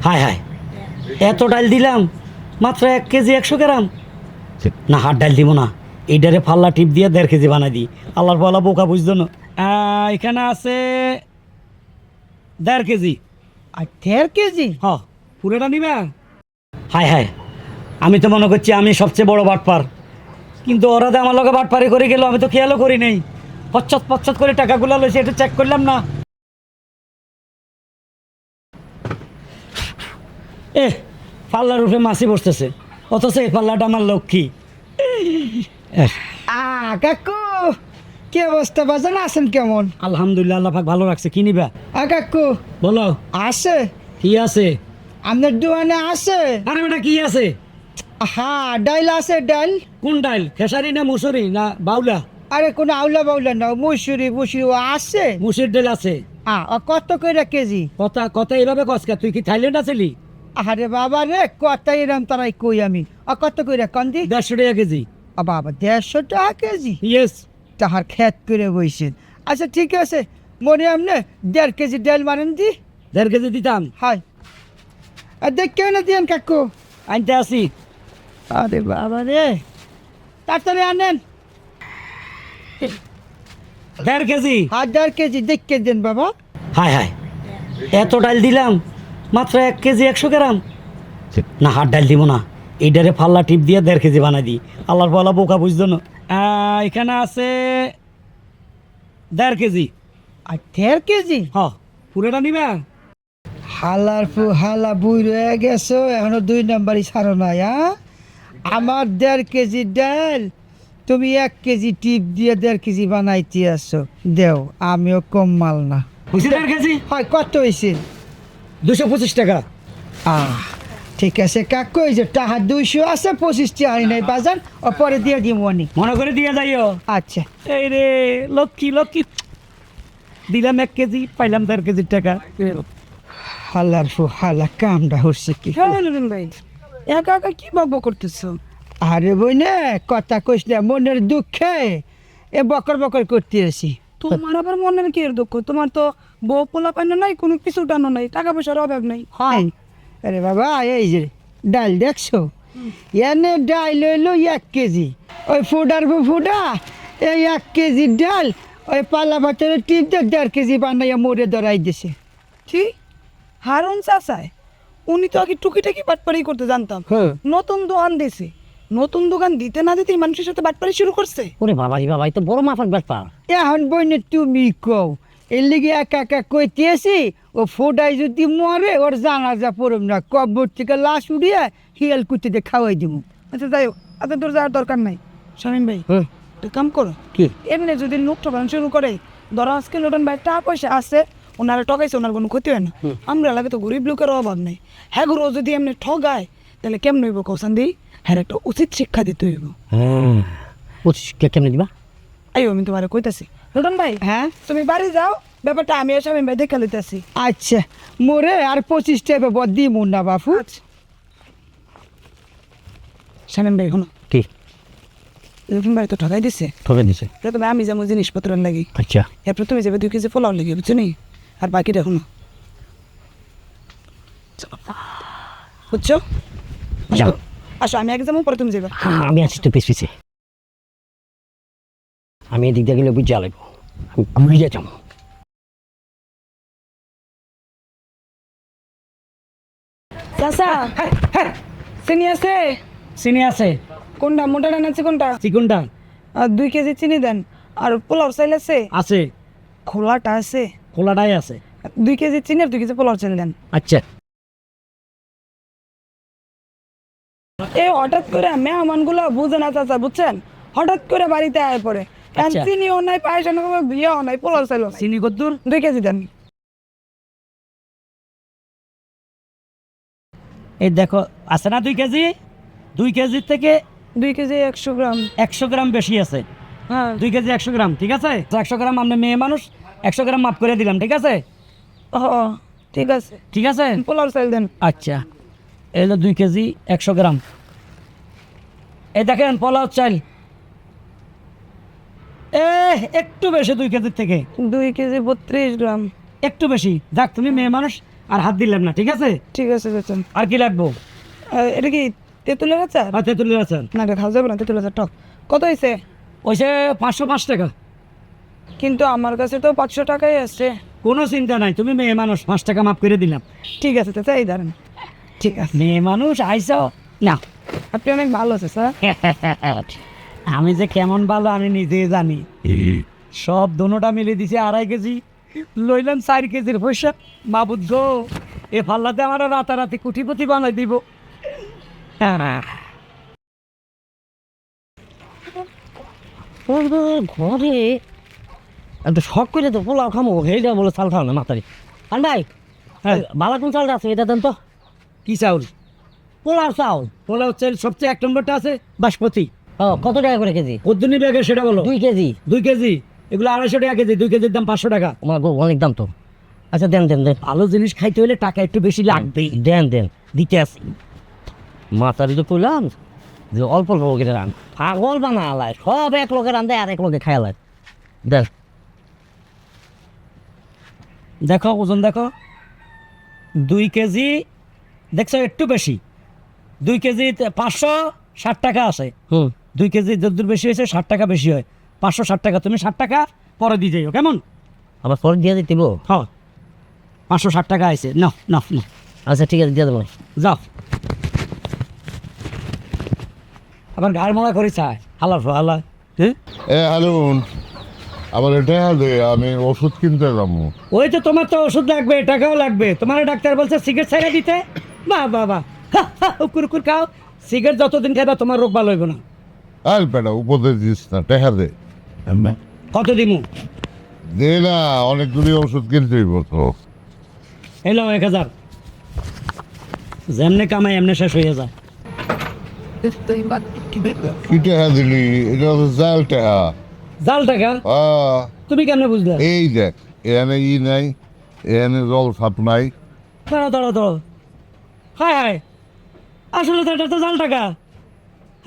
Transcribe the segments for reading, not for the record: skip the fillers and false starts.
হায় হায়, এত ডাল দিলাম, মাত্র 1 কেজি 100 গ্রাম। না, হাট ডাল দিব না, এইটারে ফাল্লা টিপ দিয়ে 1.5 কেজি বানাই দিই। আল্লাহর বলা বোকা বুঝতো না। এখানে আছে 1.5 কেজি। আর 1.5 কেজি? হ, পুরোটা নিবা? হায় হায়, আমি তো মনে করছি আমি সবচেয়ে বড় বাটপার, কিন্তু ওরা তো আমার লগে বাটপারি করে গেল, আমি তো খেয়ালও করি নাই। পশ্চাৎ পশ্চাৎ করে টাকাগুলো লইছে, এটা চেক করলাম না। পাল্লার উপরে মাছি বসতেছে, অথচ এই পাল্লাটা আমার লক্ষ্মী। কাকু, কি অবস্থা? বাজান আছেন কেমন? আলহামদুলিল্লাহ, আল্লাহ পাক ভালো রাখছে। কি নিবা? কাকু বলো। আছে? কি আছে? আপনার দোকানে আছে? আরে বেটা, কি আছে? হ্যাঁ, ডাইল আছে। ডাইল কোন ডাইল? খেসারি না মুসুরি না বাউলা? আরে কোন আউলা বাউলা না, মুসুরি মুসুরি আছে। মুসুর ডাল আছে। কত করে কেজি? কথা কথা এইভাবে কসকা, তুই কি থাইল্যান্ড আছিলি? আরে বাবা রে, কত এরম তারাই কই আমি। কত করে কন্দি? 150 টাকা কেজি। বাবা 150 টাকা কেজি? ইয়েস। তাহার খেত করে বইছেন। আচ্ছা ঠিক আছে, মনে আমনে 1.5 কেজি ডাল মারেন দি। 1.5 কেজি দিতাম। হাই, আর দেখে না দিয়েন কাকু। আনতে আসি। আরে বাবা রে, তাড়াতাড়ি আনেন। 1.5 কেজি। 1.5 কেজি দেখে দেন বাবা। হায় হায়, এত ডাল দিলাম, মাত্র 1 কেজি 100 গ্রাম। না, হাট ডাল দিব না, এইটারে ফাল্লা টিপ দিয়ে 1.5 কেজি বানাই দিই। আল্লাহর বলা বোকা বুঝতো না। এখানে আছে 1.5 কেজি। আর 1.5 কেজি? হ, পুরোটা নিবা? হালার ফু হালা বুই রয়ে গেছো, এখনো 2 নাম্বারই ছাড়ো নাই। আমার 1.5 কেজি ডাল তুমি 1 কেজি টিপ দিয়ে 1.5 কেজি বানাইতে আসো। দেও, আমিও কম মাল না। হয়েছে 1.5 কেজি? হয়, কত হয়েছে? 225 টাকা। ঠিক আছে কাকু, এই যে টাকা 200 আছে, 25টি আনি নাই বাজার, ও পরে দিয়ে দিব অনেক। মনে করে দিয়ে যাইও। আচ্ছা। এই রে লক্ষ্মী লক্ষ্মী, দিলাম 1 কেজি, পাইলাম 1.5 কেজির টাকা। হালার ফু হালা, কামটা হচ্ছে কি? ভাই, একা একা কি বকবক করতেছো? আরে বই না, কথা কইস না, মনের দুঃখে এ বকর বকর করতে আসি। তোমার আবার মনের কি এর দুঃখ? তোমার তো বউ পোলা পানো নাই, কোনো কিছু টানো নাই, টাকা পয়সার অভাব নাই। হয়। আরে বাবা, এই যে ডাল দেখছো, এনে ডাল হইলো 1 কেজি, ওই ফুডার ফুডা এই 1 কেজি ডাল ওই পালা ভাতের টিপ দিয়ে 1.5 কেজি বানাইয়া মোড়ে ধরাই দিছে। ঠিক হারুন চাচায়, উনি তো আগে টুকিটাকি বাটপারি করতে জানতাম। হ্যাঁ। নতুন দোকান দিছে, নতুন দোকান দিতে না দিতেই মানুষের সাথে বাটপারি শুরু করছে। ওরে বাবাই বাবাই, তো বড় মাফার ব্যাপার। এখন বইনে তুমি কও, এর লিগে একা একা কইতে আসি, ও ফোডাই যদি মরে ওর জানাজা পড়ব না, কবর থেকে লাশ উড়িয়ে হিয়াল কুচিতে খাওয়াই দিব। আচ্ছা যাই হোক, আপনার তোর যাওয়ার দরকার নাই। শামীম ভাই, একটা কাম করো। কি? এমনি যদি নোট ঠকানো শুরু করে, ধরো আজকে লোটন ভাই টাকা পয়সা আছে, ওনারা ঠকাইছে, ওনার কোনো ক্ষতি হয় না। আমরা লাগে তো গরিব লোকের অভাব নেই। হ্যাঁ গুরু, যদি এমনি ঠগায় তাহলে কেমন হইব কৌশান দিই? হ্যাঁ, একটা উচিত শিক্ষা দিতে হইব। কেমনে দিবা? আইও, আমি তোমার কইতাছি। লোটন ভাই, হ্যাঁ তুমি বাড়ি যাও, ব্যাপারটা আমি আর শামীম ভাই দেখে লইতেছি। আচ্ছা, মোরে আর 25 টাকা বদি মুন্না বাপু। শামীম ভাই শোনো, কি? লোটন ভাই তো ঠকাই দিছে, ঠকে দিছে? প্রথমে আমি যেমন জিনিসপত্রের লাগি, আচ্ছা। এরপর তুমি যাবে 2 কেজি পোলাও লেগে, বুঝছো নি? আর বাকিটা শুনো, বুঝছো? যাও। আসো, আমি এক যাবো, পরে তুমি যাবে। হ্যাঁ, আমি আছি তো পিছিয়ে। আমি এদিক দিয়ে গেলে বুঝে লাগবো, আমি ঘুরে যেতাম। চাচা, চিনি আছে? চিনি আছে। কোনটা, মোটা ডান আছে কোনটা? চিকুনটা 2 কেজি চিনি দেন। আর পোলাও চাইল আছে? আছে। খোলাটা আছে? খোলাটাই আছে। 2 কেজি চিনি আর 2 কেজি পোলাও চাইল দেন। আচ্ছা। এই হঠাৎ করে মেহমানগুলো বুঝে না চাচা, বুঝছেন? হঠাৎ করে বাড়িতে আয় পড়ে, আচ্ছা। চিনিও নাই, পায়েস বিয়েও নাই, পোলাও চাইল নাই। চিনি কদ্দুর? 2 কেজি দেন। এই দেখো, আছে না 2 কেজি? 2 কেজির থেকে 2 কেজি 100 গ্রাম। 100 গ্রাম বেশি আছে। হ্যাঁ, 2 কেজি 100 গ্রাম, ঠিক আছে? 100 গ্রাম, আপনি মেয়ে মানুষ, 100 গ্রাম মাফ করে দিলাম, ঠিক আছে? ঠিক আছে। ঠিক আছে। পোলাও চাইল দেন। আচ্ছা, এই হলো 2 কেজি 100 গ্রাম। এই দেখেন পোলাও চাল, একটু বেশি 2 কেজির থেকে। 2 কেজি 32 গ্রাম। একটু বেশি। যাক, তুমি মেয়ে মানুষ, আর হাত দিলাম না, ঠিক আছে? ঠিক আছে চাচা। আর কি লাগবো? এটা কি তেঁতুলের আচার? আর তেঁতুলের আচার? না এটা খাওয়া যাবে না, তেঁতুলের আচার টক। কত হয়েছে? ওইসে 505 টাকা। কিন্তু আমার কাছে তো 500 টাকাই আছে। কোনো চিন্তা নাই, তুমি মেয়ে মানুষ, 5 টাকা মাফ করে দিলাম। ঠিক আছে চাচা, এই ধরেন। ঠিক আছে, মেয়ে মানুষ আইসো না। আপনি অনেক ভালো চাচা। আমি যে কেমন ভালো আমি নিজেই জানি। সব দোনোটা মিলে দিছে 2.5 কেজি, লইলাম 4 কেজির পয়সা। মাবুদ গো, এ ফাল্লাতে আমার রাতারাতি কুটিপতি বানাই দিব। ঘরে একটু শখ করে তো পোলাও খামো, সেইটা বলে চাল খাও না মাতারি। আর ভাই, হ্যাঁ। বালা কোন চালটা আছে এটা দেন তো। কি চাউল? পোলাও চাউল। পোলাও চাল সবচেয়ে 1 নম্বরটা আছে বাসমতি। ও কত টাকা করে কেজি? কদ্দুনি ব্যাগে সেটা বলো। 2 কেজি। 2 কেজি এগুলো 250 টাকা কেজি। 2 কেজির দাম 500 টাকা। আমার অনেক দাম তো। আচ্ছা দেন দেন দেন ভালো জিনিস খাইতে হলে টাকা একটু বেশি লাগবেই। দেন দেন, দিতে আসি। মাতারি তো কইলাম যে অল্প অল্প করে রান, পাগল বানা আলায়, সব এক লোকে রান দেয় আর এক লোকে খাই আলায়। দেন দেখো ওজন দেখো, 2 কেজি দেখছো একটু বেশি। 2 কেজি 560 টাকা আছে। 2 কেজি যদ্দূর বেশি হয়েছে 60 টাকা বেশি হয়। 560 টাকা, তুমি 60 টাকা পরে দিয়ে যাইও, কেমন? আবার পরে দিয়ে দিতে দিব? হ্যাঁ, 560 টাকা আছে। না না না, আচ্ছা ঠিক আছে দিয়ে দেবো। যাও। আবার গাড় মারা করে চায় হালা হালা। হ্যাঁ, এ হারুন, আবার এটা দে, আমি ওষুধ কিনতে যাবো। ওই তো তোমার তো ওষুধ লাগবে, টাকাও লাগবে। তোমার ডাক্তার বলছে সিগারেট ছেড়ে দিতে। বাহ বাহ বাহ, উকুর উকুর খাও। সিগারেট যতদিন খাইবা তোমার রোগ ভালো হইব না। আর বেটা উপদেশ দিস না, টেহা দে। কত দিমু? দে না, অনেকগুলি ওষুধ কিনতে হইব তো। এলো 1000। যেমনে কামাই এমনি শেষ হয়ে যায়। কি টেহা দিলি? এটা তো জাল টেহা। জাল টাকা? তুমি কেমনে বুঝলে? এই দেখ, এখানে ই নাই, এখানে জল সাপ নাই। দাঁড়াও দাঁড়াও দাঁড়াও, হায় হায়, আসলে তো এটা তো জাল টাকা।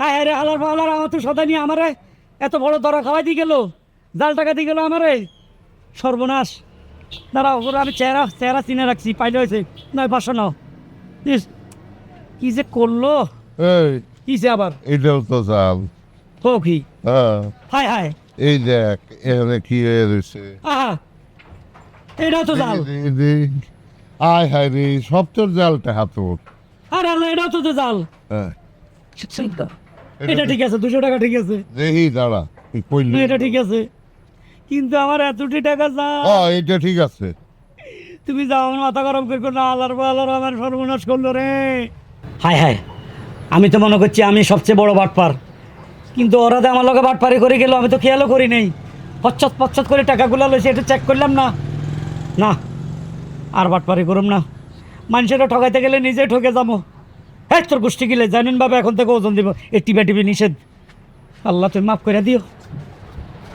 হায় হায় রে, হালার ফালার আমার তো সদাই নিয়ে আমারে এত বড় দরা খাওয়াই দিয়ে গেল, জাল টাকা দিয়ে গেল আমারে। সর্বনাশ। দাঁড়াও, ওরা আমি চেহারা চেহারা চিনে রাখছি, পাইলে হয়েছে। নয় 500 নাও। ইস, কি যে করলো। এই, কিসে আবার? এটাও তো জাল। হো কি? হ্যাঁ, হায় হায়, এই দেখ, এখানে কি হয়ে রয়েছে। আহা, এটাও তো জাল। আয় হায় রে, সব তোর জাল টেহা তোর। আরে আল্লাহ, এটাও তো জাল। হ্যাঁ, এটা ঠিক আছে, 200 টাকা ঠিক আছে। দেখি দাঁড়া, তুই কইলি। এটা ঠিক আছে, কিন্তু আমার এতটি টাকা যা। এটা ঠিক আছে। তুমি যাও, আমার মাথা গরম করবো না। আল্লাহর আল্লাহর আমার সর্বনাশ করলো রে। হায় হায়, আমি তো মনে করছি আমি সবচেয়ে বড় বাটপার, কিন্তু ওরা তো আমার লগে বাটপারি করে গেল, আমি তো খেয়ালও করি নেই। পচ্ছত পচ্ছত করে টাকাগুলো লইছে, এটা চেক করলাম না। না, আর বাটপারি করুম না। মানুষেরা ঠকাইতে গেলে নিজে ঠকে যাবো। হ্যাঁ, তোর গোষ্ঠী গেলে জানেন বাবা, এখন থেকে ওজন দিব। এই টিপা টিপি নিষেধ। আল্লাহ তুমি মাফ করে দিও।